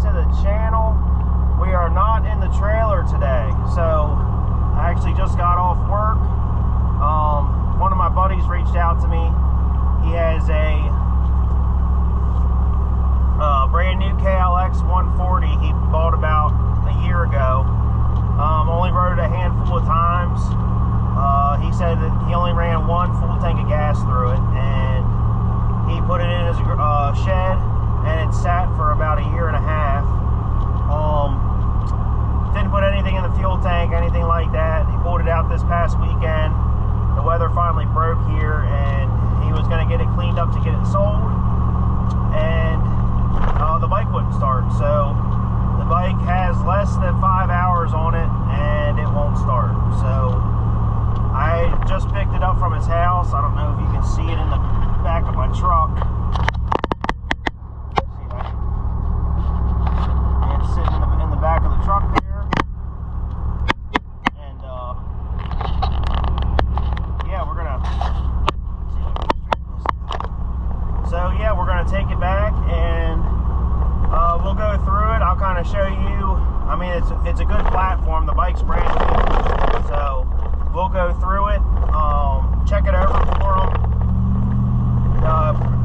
to the channel. We are not in the trailer today, so I actually just got off work. One of my buddies reached out to me. He has a brand new KLX 140 he bought about a year ago. Only rode it a handful of times. He said that he only ran one full tank of gas through it, and he put it in his shed, and it sat for about a year and a half. Didn't put anything in the fuel tank, anything like that. He pulled it out this past weekend. The weather finally broke here, and he was going to get it cleaned up to get it sold, and the bike wouldn't start. So the bike has less than 5 hours on it, and it won't start. So I just picked it up from his house. I don't know if you can see it in the back of my truck. See that? It's sitting in the back of the truck there. And yeah, we're gonna so yeah, we're gonna take it back, and we'll go through it. I'll kind of show you. I mean, it's a good platform. The bike's brand new, so we'll go through it, check it over for them.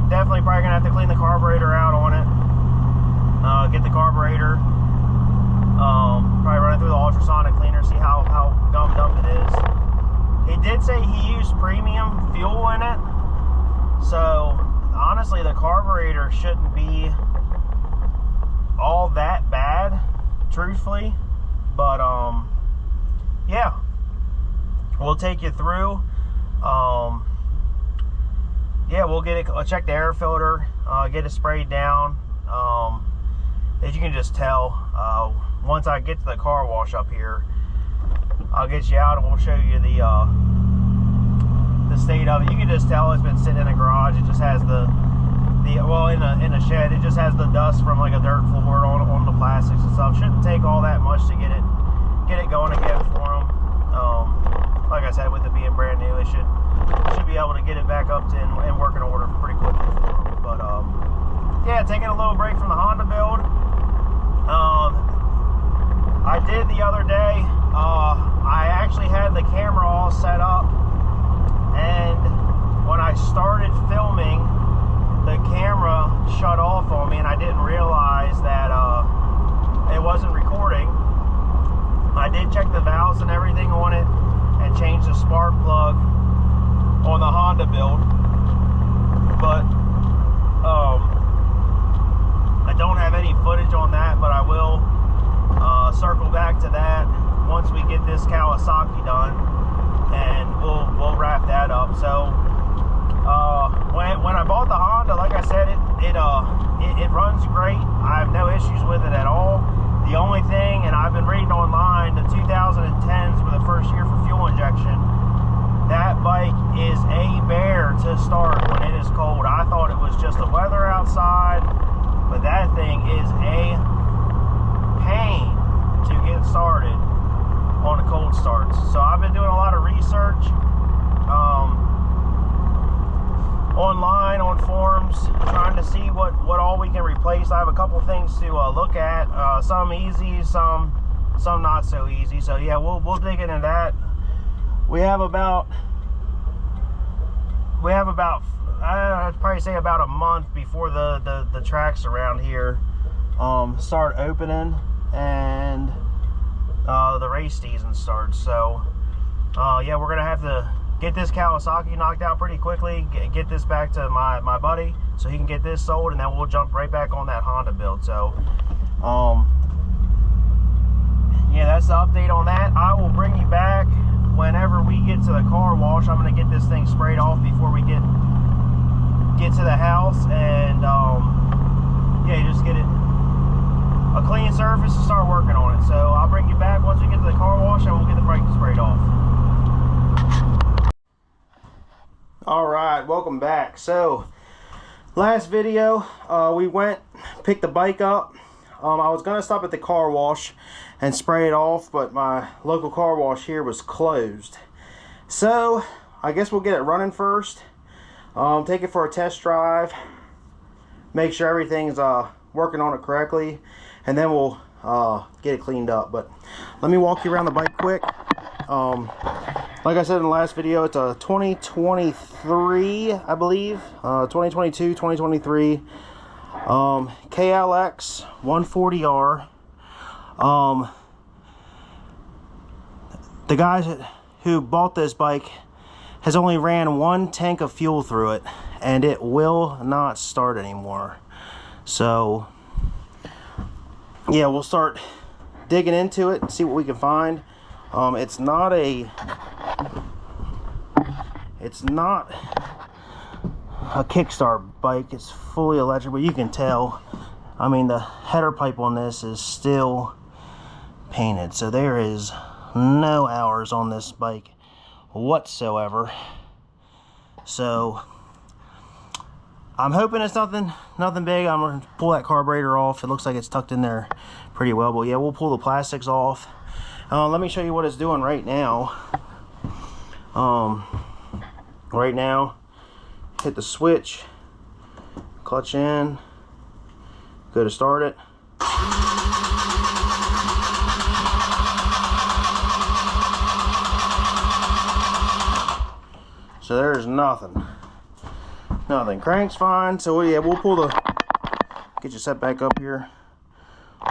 Definitely probably gonna have to clean the carburetor out on it. Get the carburetor. Probably run it through the ultrasonic cleaner, see how gummed up it is. He did say he used premium fuel in it, so honestly the carburetor shouldn't be all that bad, truthfully. But yeah, we'll take you through. Yeah, we'll get it, check the air filter, get it sprayed down. As you can just tell, once I get to the car wash up here, I'll get you out and we'll show you the state of it. You can just tell it's been sitting in a garage. It just has well, in a shed, it just has the dust from like a dirt floor on the plastics and stuff. Shouldn't take all that much to get it going again for them. Like I said, with it being brand new, it should be able to get it back up to and working order pretty quickly for them. But yeah, taking a little break from the Honda build. I did the other day. I actually had the camera all set up, and when I started filming, the camera shut off on me, and I didn't realize that it wasn't recording. I did check the valves and everything on it, and change the spark plug on the Honda build, but I don't have any footage on that, but I will circle back to that once we get this Kawasaki done, and we'll wrap that up. So when I bought the Honda, like I said, it runs great. I have no issues with it at all. The only thing, and I've been reading online, the 2010s were the first year for fuel injection. That bike is a bear to start when it is cold. I thought it was just the weather outside, but that thing is a pain to get started on the cold starts. So I've been doing a lot of research online on forums, trying to see what all we can replace. I have a couple things to look at, some easy, some not so easy. So yeah, we'll dig into that. We have about I'd probably say about a month before the tracks around here start opening, and the race season starts. So yeah, we're gonna have to get this Kawasaki knocked out pretty quickly, get this back to my buddy so he can get this sold, and then we'll jump right back on that Honda build. So yeah, that's the update on that. I will bring you back whenever we get to the car wash. I'm going to get this thing sprayed off before we get to the house, and yeah, just get it a clean surface to start working on it. So I'll bring you back once we get to the car wash, and we'll get the brake sprayed off. All right, welcome back. So last video, we picked the bike up. I was going to stop at the car wash and spray it off, but my local car wash here was closed. So I guess we'll get it running first. Take it for a test drive. Make sure everything's working on it correctly, and then we'll get it cleaned up. But let me walk you around the bike quick. Like I said in the last video, it's a 2023, I believe, 2022, 2023 KLX 140R. The guys who bought this bike has only ran 1 tank of fuel through it, and it will not start anymore. So yeah, we'll start digging into it and see what we can find. It's not a kickstart bike, it's fully electric, but you can tell, I mean, the header pipe on this is still painted, so there is no hours on this bike whatsoever. So I'm hoping it's nothing big. I'm gonna pull that carburetor off. It looks like it's tucked in there pretty well, but yeah, we'll pull the plastics off. Let me show you what it's doing right now. Right now, hit the switch, clutch in, go to start it. So there's nothing. Crank's fine. So yeah, we'll pull the, get your set back up here.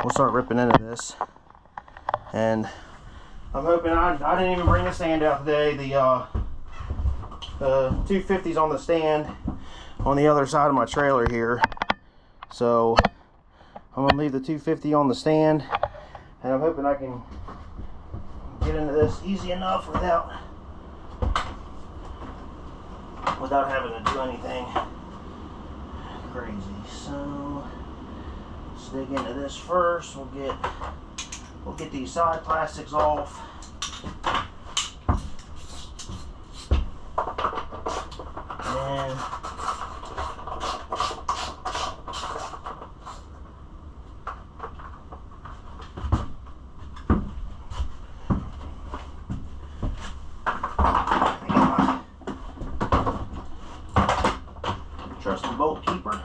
We'll start ripping into this. And I'm hoping, I didn't even bring the stand out today. The 250's on the stand on the other side of my trailer here. So I'm gonna leave the 250 on the stand, and I'm hoping I can get into this easy enough without having to do anything crazy. So let's dig into this first. We'll get these side plastics off. And trusty bolt keeper.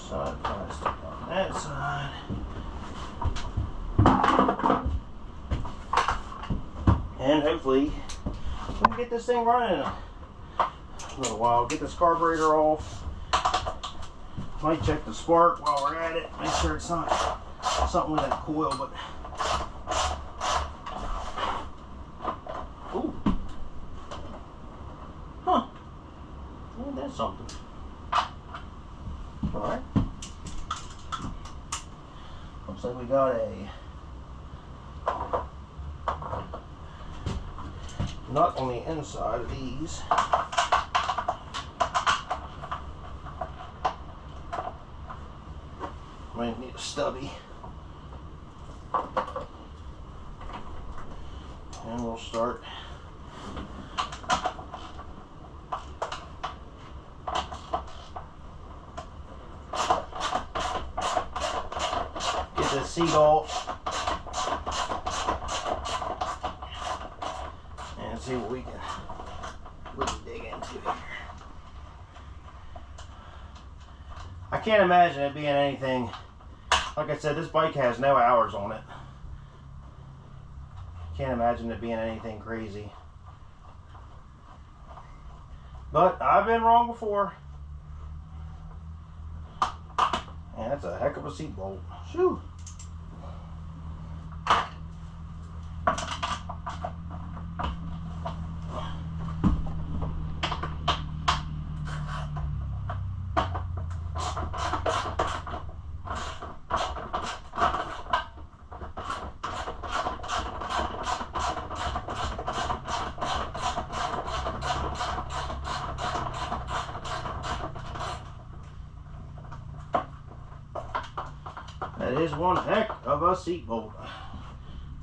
Side plastic on that side. And hopefully we can get this thing running in a little while. Get this carburetor off. Might check the spark while we're at it. Make sure it's not something with that coil, but ooh. Huh. Well, that's something. Alright. Looks like we got a nut on the inside of these. Might need a stubby. And we'll start. Get the seat off. And see what we can dig into here. I can't imagine it being anything. Like I said, this bike has no hours on it. Can't imagine it being anything crazy. But I've been wrong before. And that's a heck of a seat bolt. Shoo. That is one heck of a seat bolt.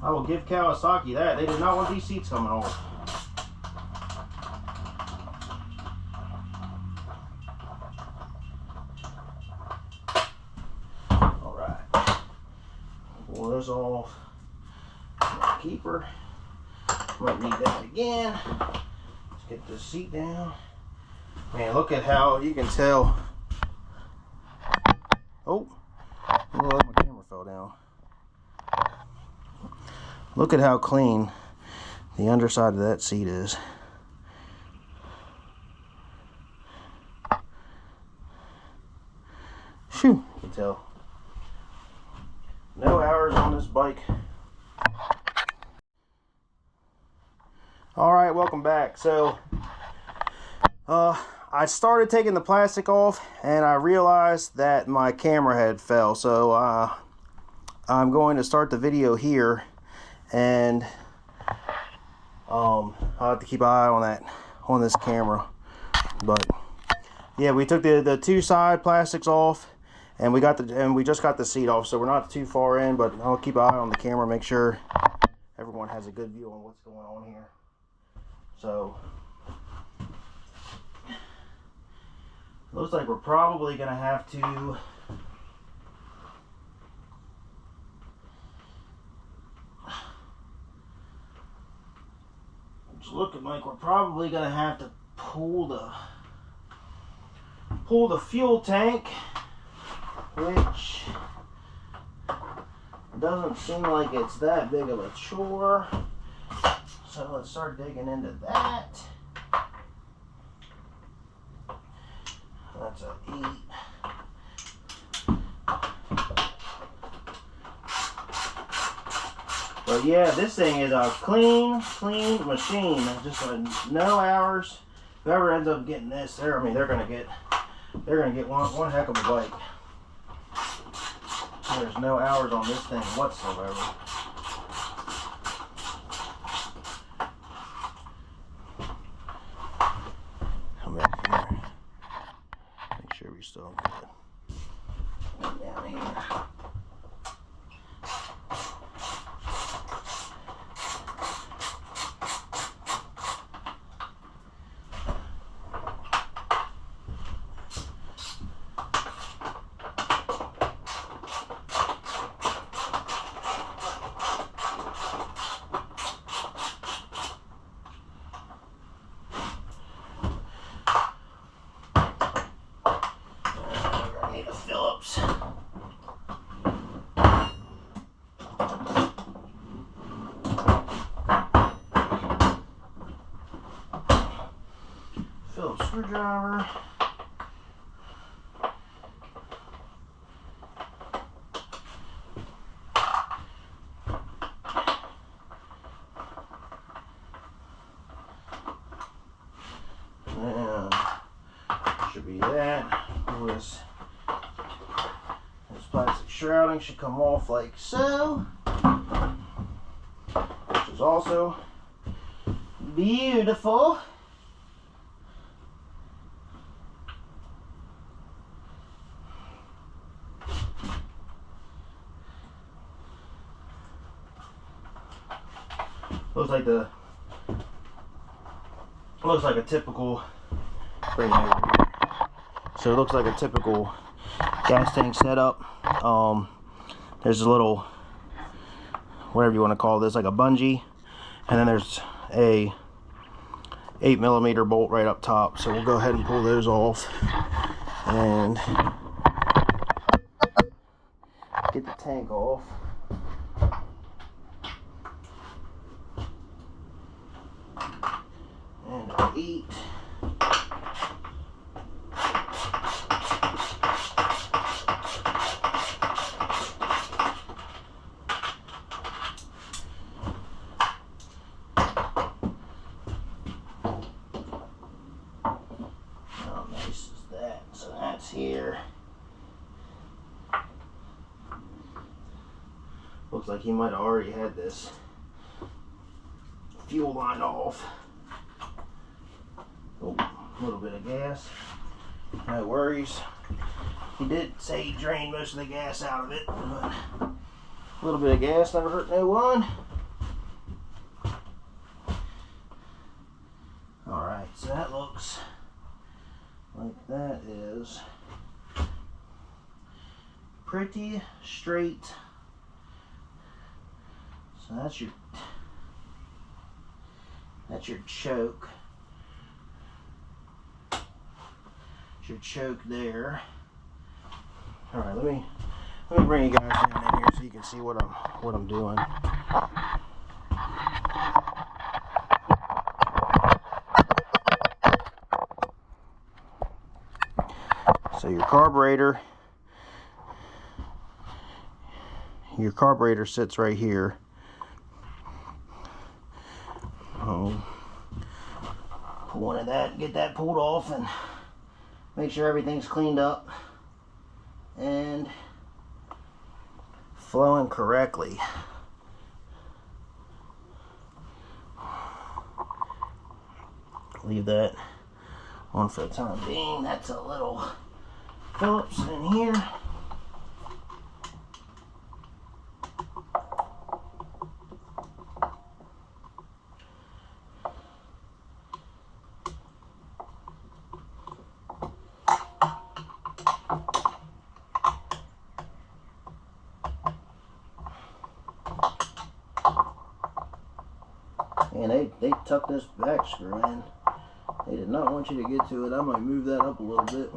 I will give Kawasaki that. They did not want these seats coming off. Pull this off. Keeper. Might need that again. Let's get this seat down. Man, look at how you can tell. Oh, look, my camera fell down. Look at how clean the underside of that seat is. Phew, you can tell. No hours on this bike. Alright, welcome back. So, I started taking the plastic off and I realized that my camera had fell. So, I'm going to start the video here and I'll have to keep an eye on that, on this camera. But, yeah, we took the two side plastics off and we just got the seat off. So, we're not too far in, but I'll keep an eye on the camera, make sure everyone has a good view on what's going on here. So, looks like we're probably going to have to it's looking like we're probably going to have to pull the fuel tank, which doesn't seem like it's that big of a chore. So let's start digging into that. That's a 8. But yeah, this thing is a clean machine. Just no hours. Whoever ends up getting this, they're gonna get one heck of a bike. There's no hours on this thing whatsoever. Still good. Down here. Phillips screwdriver. And should be that. This plastic shrouding should come off like so, which is also beautiful. Looks like a typical, bring it over here. So it looks like a typical gas tank setup. There's a little, whatever you want to call this, like a bungee, and then there's a 8mm bolt right up top. So we'll go ahead and pull those off and get the tank off. And 8. How nice is that? So that's here. Looks like he might have already had this fuel line off. Oh, a little bit of gas. No worries. He did say he drained most of the gas out of it, but a little bit of gas never hurt no one. Alright, so that looks like that is pretty straight So that's your choke. That's your choke there. All right, let me bring you guys in here so you can see what I'm doing. So your carburetor sits right here. Pull one of that, get that pulled off, and make sure everything's cleaned up and flowing correctly. Leave that on for the time being. That's a little Phillips in here. And they tucked this back screw in. They did not want you to get to it. I might move that up a little bit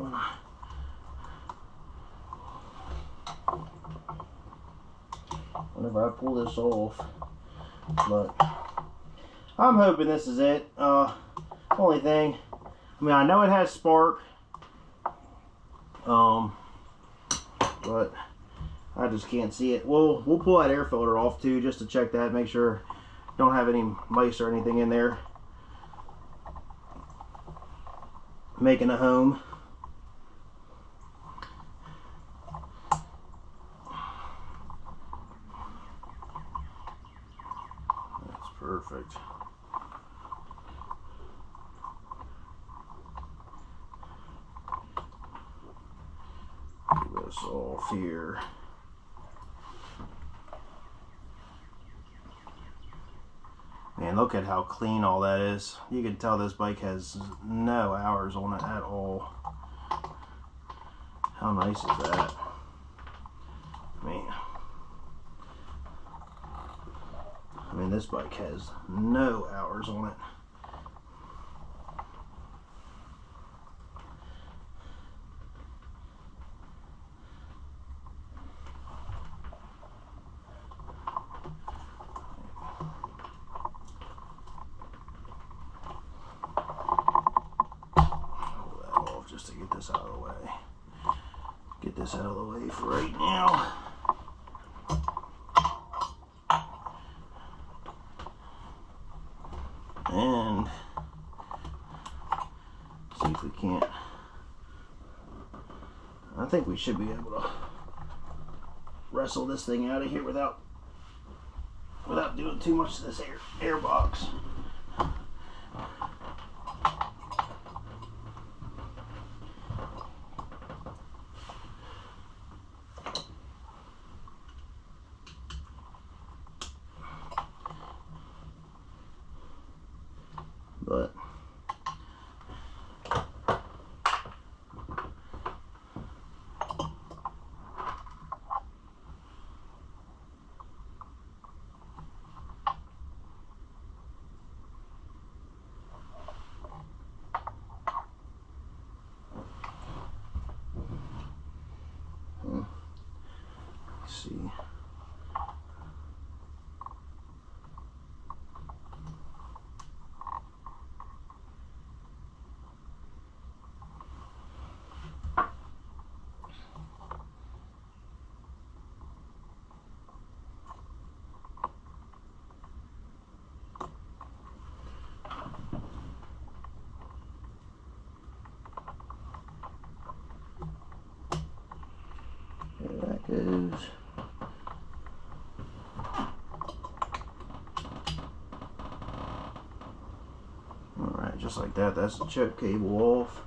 whenever I pull this off. But I'm hoping this is it. Only thing, I mean, I know it has spark, but I just can't see it. We'll pull that air filter off too, just to check that, make sure don't have any mice or anything in there making a home. That's perfect. Get this off here. Man, look at how clean all that is. You can tell this bike has no hours on it at all. How nice is that? I mean, this bike has no hours on it. Just to get this out of the way. Get this out of the way for right now. And see if we can't. I think we should be able to wrestle this thing out of here without doing too much to this air box. But let's see. There that goes. Alright, just like that. That's the choke cable off.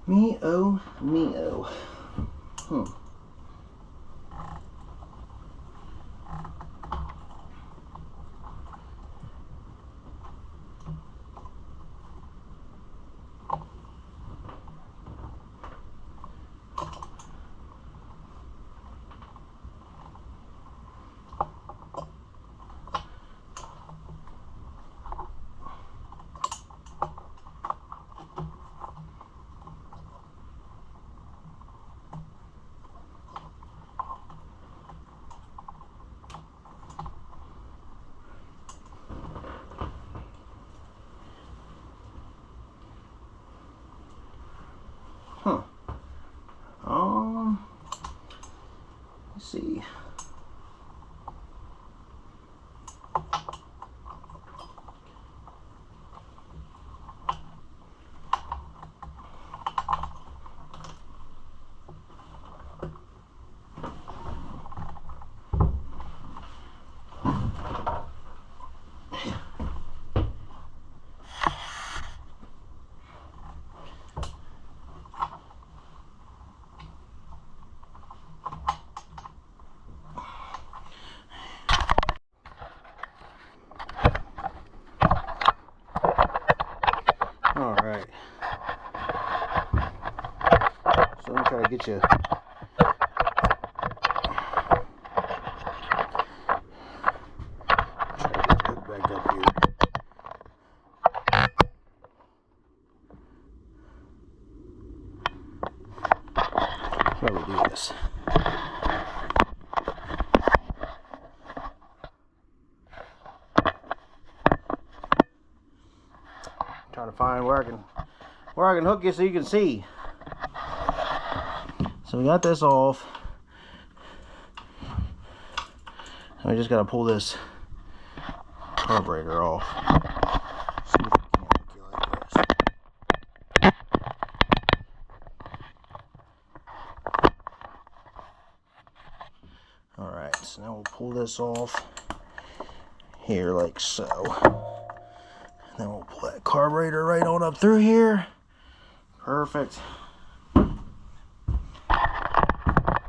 Me-oh. try to get you. Back up here. How do we do this? Trying to find where I can hook you so you can see. So we got this off. And we just got to pull this carburetor off. See if we can hook you like this. Alright, so now we'll pull this off here like so. And then we'll pull that carburetor right on up through here. Perfect.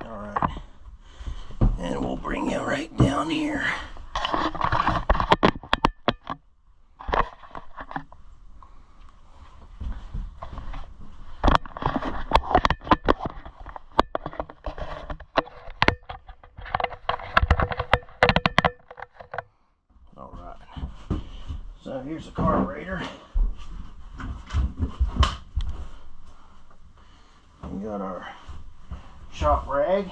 Alright. And we'll bring you right down here. So here's the carburetor. We got our shop rag.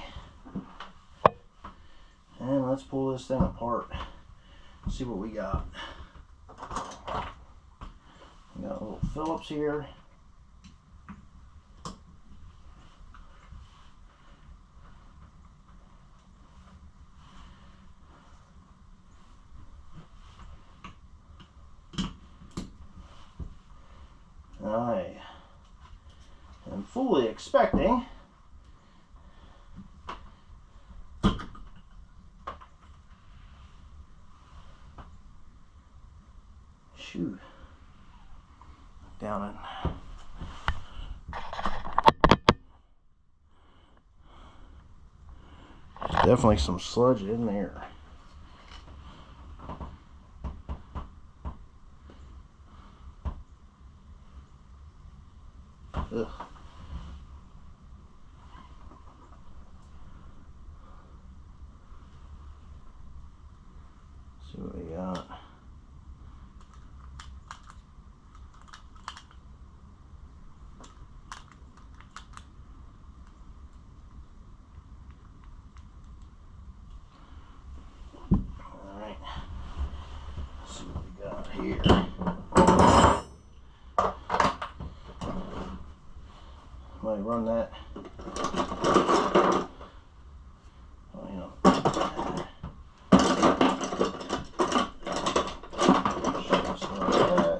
And let's pull this thing apart. See what we got. We got a little Phillips here. I am fully expecting down in there's definitely some sludge in there. Ugh. See what we got. All right. Let's see what we got here. Might run that. Oh, you know. Just like that.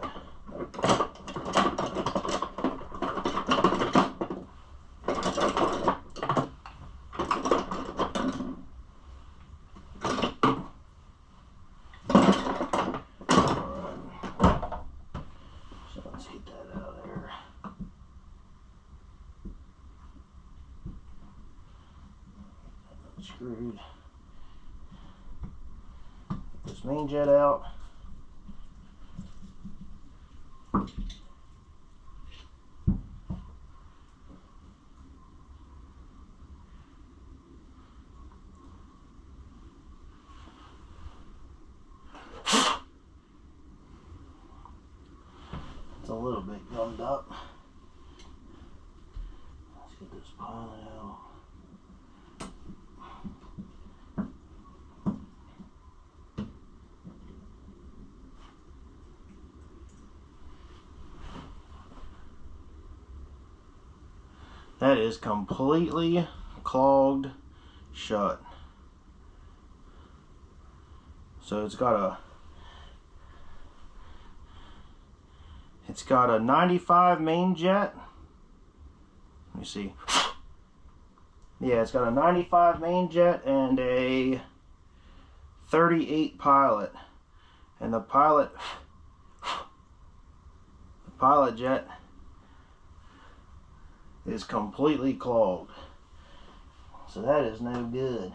Alright. So let's heat that out of there. Screwed. Get this main jet out. It's a little bit gummed up. Let's get this pilot out. That is completely clogged shut. So it's got a 95 main jet. Let me see. Yeah, it's got a 95 main jet and a 38 pilot. And the pilot jet is completely clogged. So that is no good.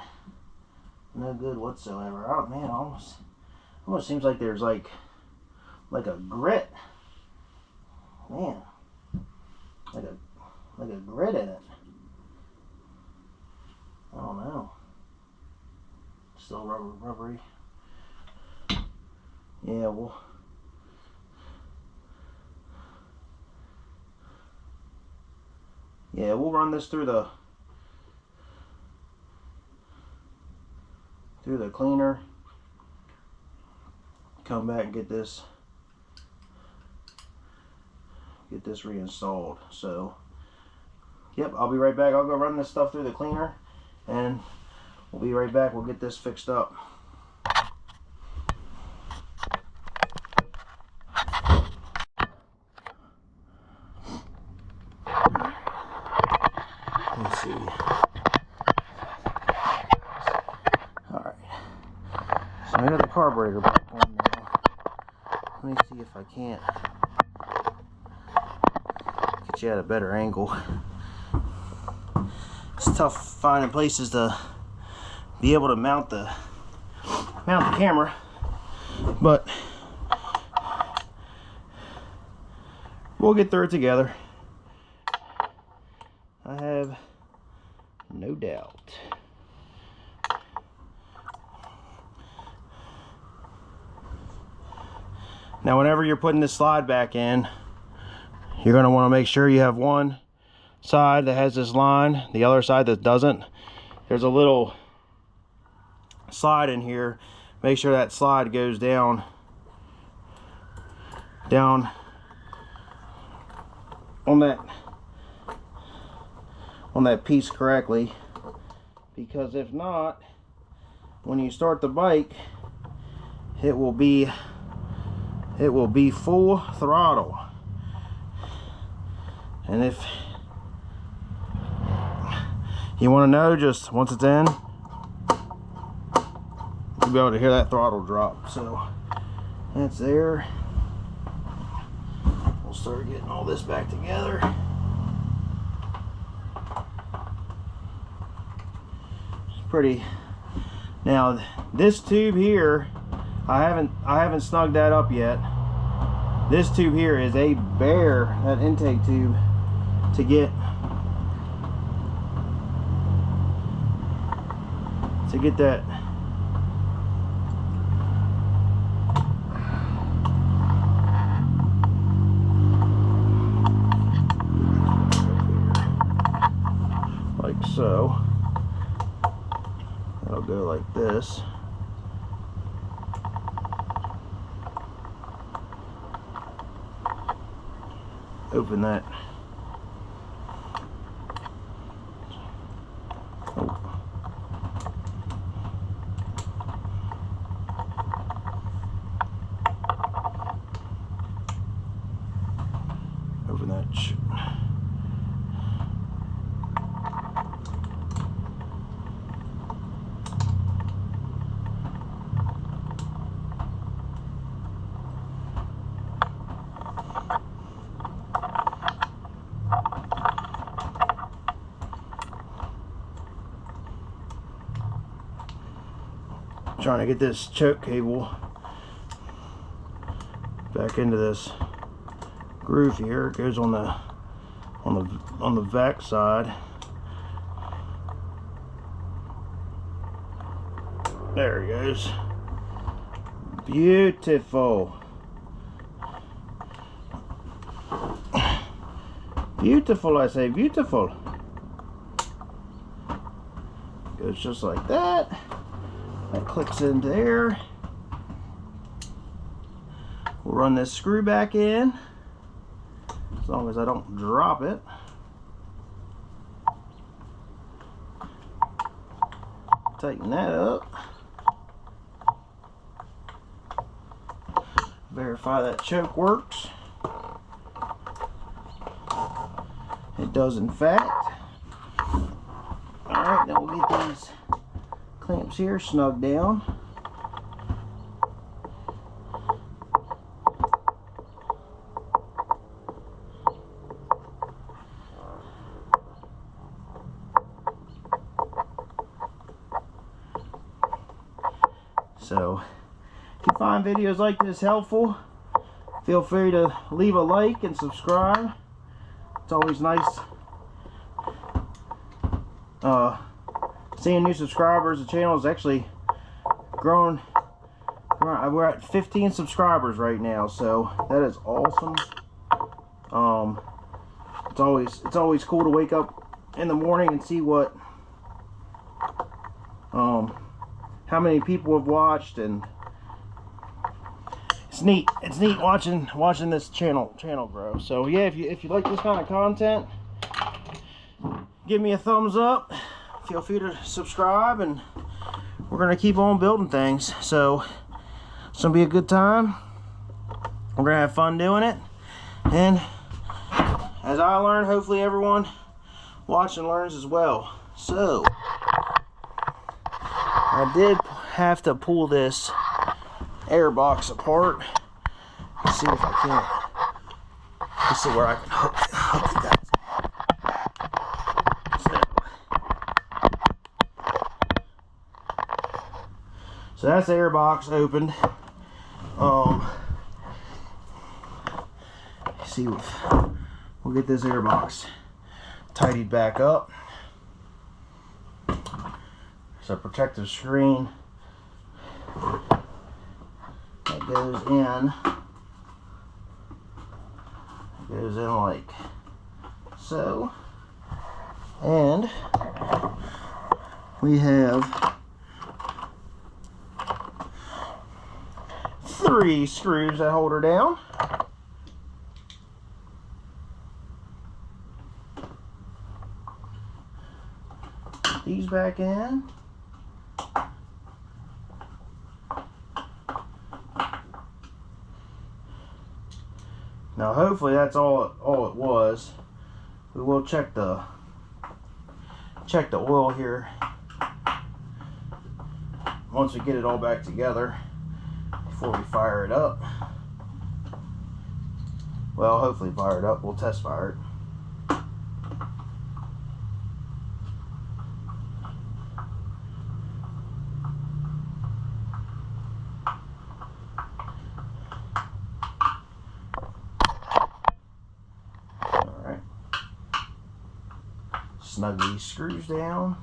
No good whatsoever. Oh man, almost seems like there's like a grit. Man. Like a grit in it. Still rubbery. Yeah, we'll run this through the cleaner. Come back and get this reinstalled. So, yep, I'll be right back. I'll go run this stuff through the cleaner, and we'll be right back. We'll get this fixed up. Let's see. Alright. So I got the carburetor back on now. Let me see if I can't get you at a better angle. It's tough finding places to be able to mount the camera, but we'll get through it together. I have no doubt. Now, whenever you're putting this slide back in, you're going to want to make sure you have one side that has this line, the other side that doesn't. There's a little slide in here. Make sure that slide goes down on that piece correctly, because if not, when you start the bike, it will be full throttle. And if you want to know, just once it's in, you'll be able to hear that throttle drop. So that's there. We'll start getting all this back together. It's pretty. Now this tube here, I haven't snugged that up yet. This tube here is a bear, that intake tube, to get that like so. That'll go like this. Open that. Open that. Trying to get this choke cable back into this groove here. It goes on the back side. There it goes. Beautiful. Beautiful, I say, beautiful. Goes just like that. That clicks in there. We'll run this screw back in, as long as I don't drop it. Tighten that up. Verify that choke works. It does, in fact. Alright, now we'll get these clamps here snug down. So if you find videos like this helpful, feel free to leave a like and subscribe. It's always nice seeing new subscribers. The channel is actually growing. We're at 15 subscribers right now, so that is awesome. It's always cool to wake up in the morning and see what how many people have watched, and it's neat. It's neat watching this channel grow. So yeah, if you like this kind of content, give me a thumbs up. Feel free to subscribe, and we're gonna keep on building things. So it's gonna be a good time. We're gonna have fun doing it, and as I learn, hopefully everyone watching learns as well. So I did have to pull this air box apart. Let's see if I can. Let's see where I can hook that. So that's the air box opened. See if we'll get this air box tidied back up. It's a protective screen that goes in. It goes in like so, and we have 3 screws that hold her down. Put these back in. Now hopefully that's all it was. We will check the oil here once we get it all back together before we fire it up. Well, hopefully fire it up. We'll test fire it. Alright. Snug these screws down.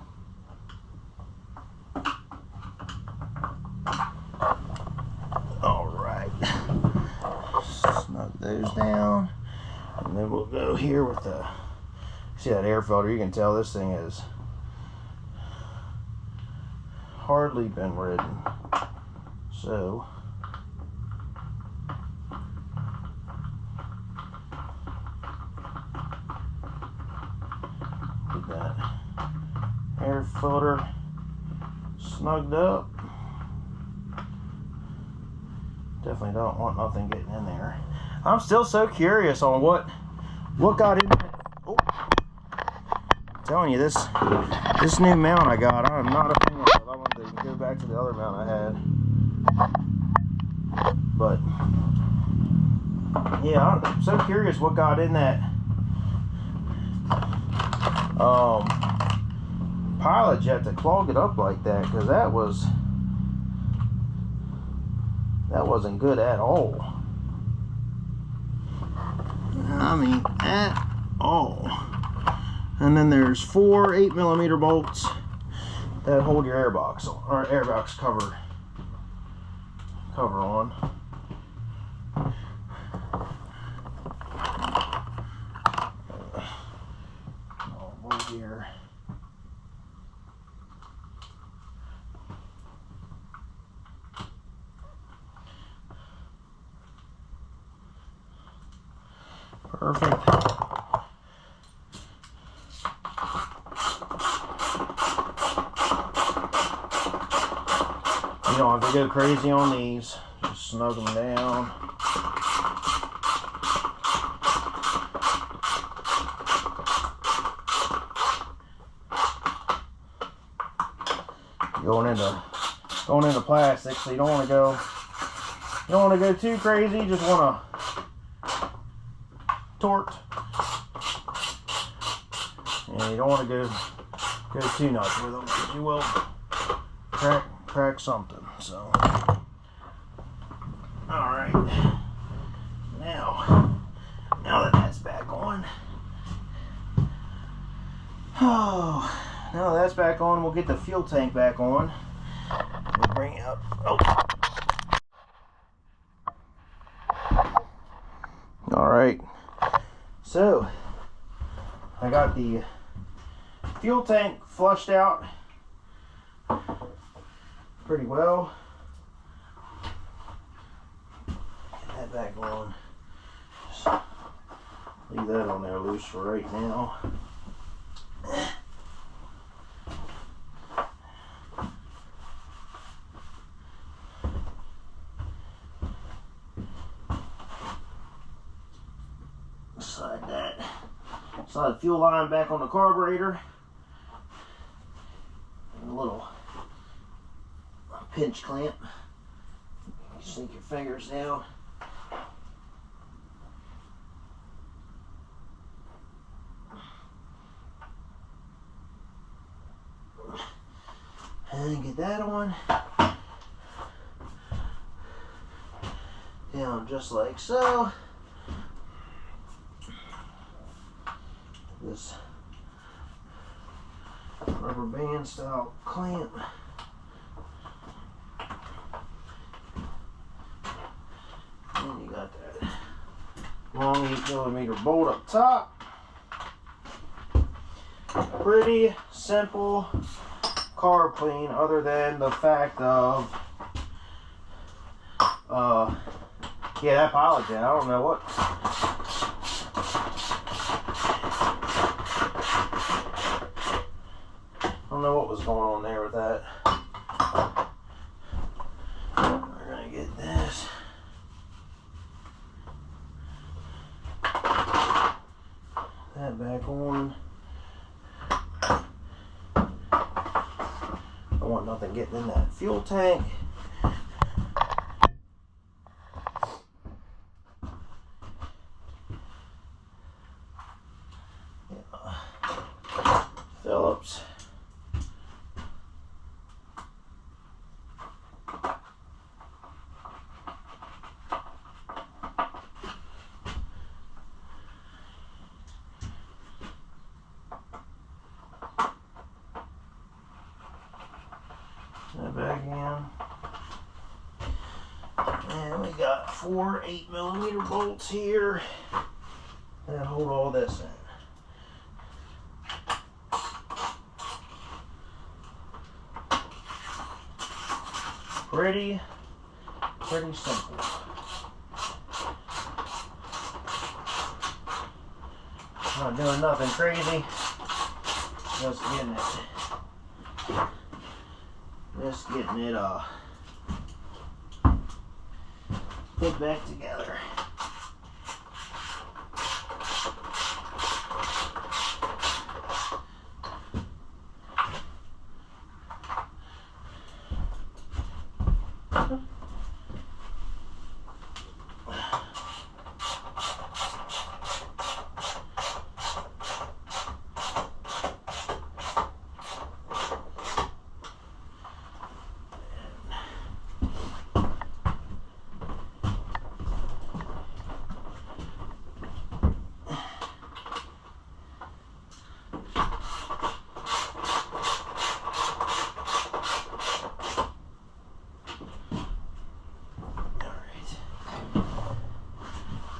Snug those down, and then we'll go here with the, see that air filter, you can tell this thing has hardly been ridden. So get that air filter snugged up. Definitely don't want nothing getting in there. I'm still so curious on what got in there. Oh, I'm telling you, this new mount I got, I'm not a fan of. I wanted to go back to the other mount I had. But yeah, I'm so curious what got in that pilot jet to clog it up like that, because that wasn't good at all. I mean, at all. And then there's 4 8mm bolts that hold your airbox or airbox cover on. Here. Perfect. You don't have to go crazy on these. Just snug them down. Going into plastic, so you don't want to go too crazy. Just want to tort, and you don't want to go too nuts with them, because you will crack something. So, all right, now that that's back on, now that's back on, we'll get the fuel tank back on. We'll bring out. Oh. All right. So I got the fuel tank flushed out pretty well. Get that back on. Just leave that on there loose for right now. Slide the fuel line back on the carburetor. And a little pinch clamp. Sink your fingers down. And get that on. Down just like so. This rubber band style clamp. And you got that long 8mm bolt up top. Pretty simple carb clean, other than the fact of yeah, that pilot jet, I don't know what. I don't know what was going on there with that. We're gonna get this. That back on. Don't want nothing getting in that fuel tank. Phillips. That back in. And we got 4 8mm bolts here that hold all this in. Pretty simple. Not doing nothing crazy. Just getting it put back together.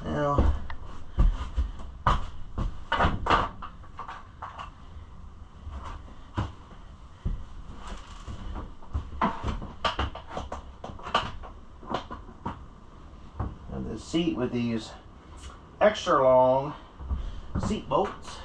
Now, the seat with these extra long seat bolts.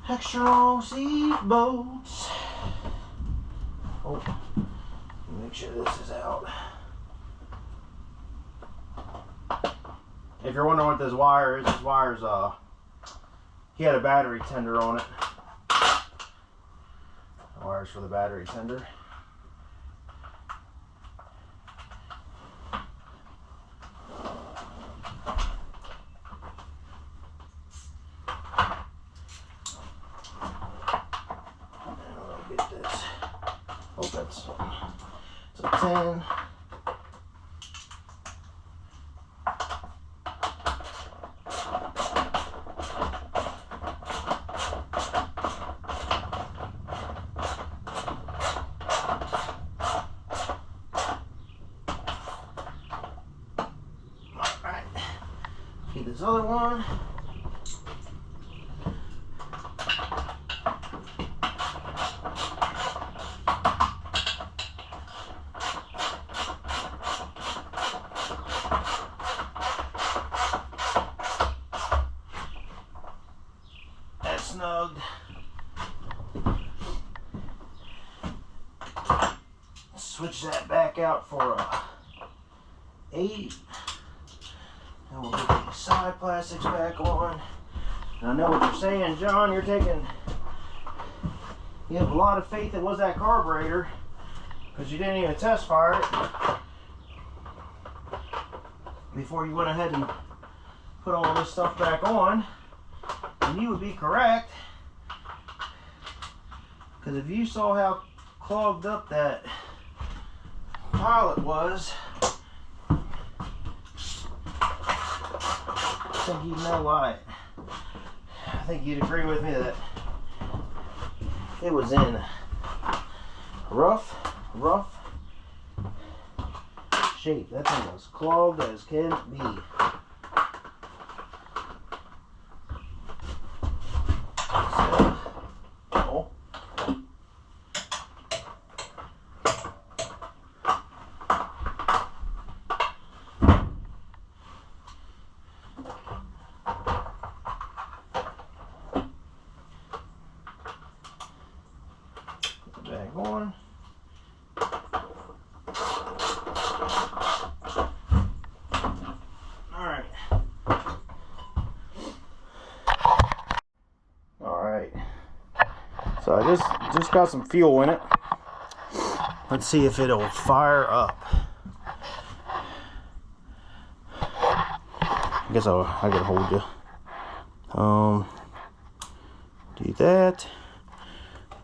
Extra long seat bolts. Oh, make sure this is out. If you're wondering what this wire is, he had a battery tender on it. The wires for the battery tender. It's a 10. this other one. That's snugged. Switch that back out for a 8. And we'll get the side plastics back on. And I know what you're saying, John. You have a lot of faith it was that carburetor because you didn't even test fire it before you went ahead and put all this stuff back on. And you would be correct, because if you saw how clogged up that pilot was, I think you'd know why. I think you'd agree with me that it was in rough shape. That thing was clogged as can be. Back on. All right. So I just got some fuel in it. Let's see if it'll fire up. I guess I gotta hold you. Do that.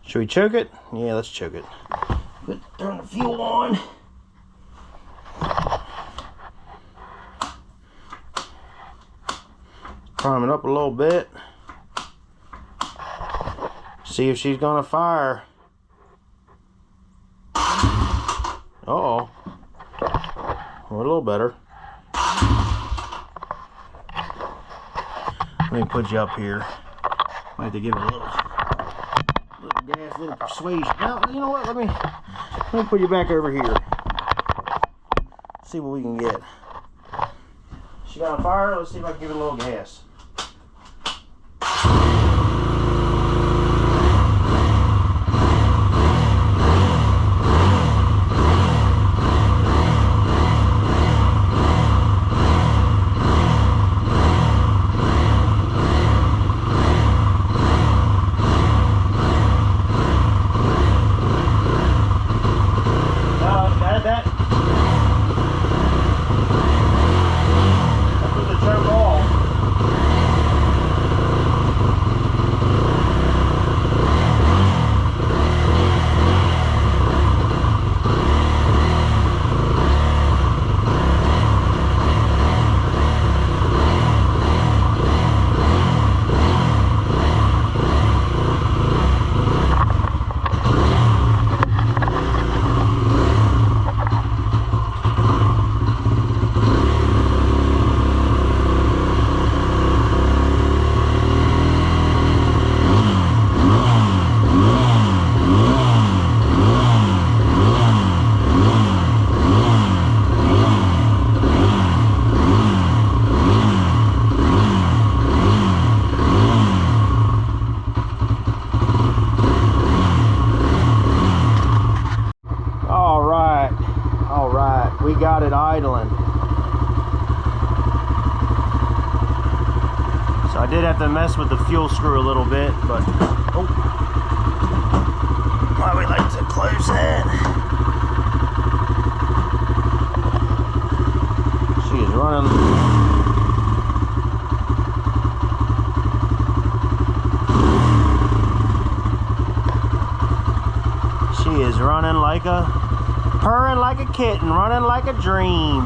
Should we choke it? Yeah, let's choke it. Turn the fuel on. Prime it up a little bit. See if she's gonna fire. Uh-oh. We're a little better. Let me put you up here. I have to give it a little gas, a little persuasion. Now, you know what? Let me put you back over here. See what we can get. She got on fire. Let's see if I can give it a little gas. We got it idling. So I did have to mess with the fuel screw a little bit, but oh, why we like to close that. She is running. She is running like a, purring like a kitten, running like a dream.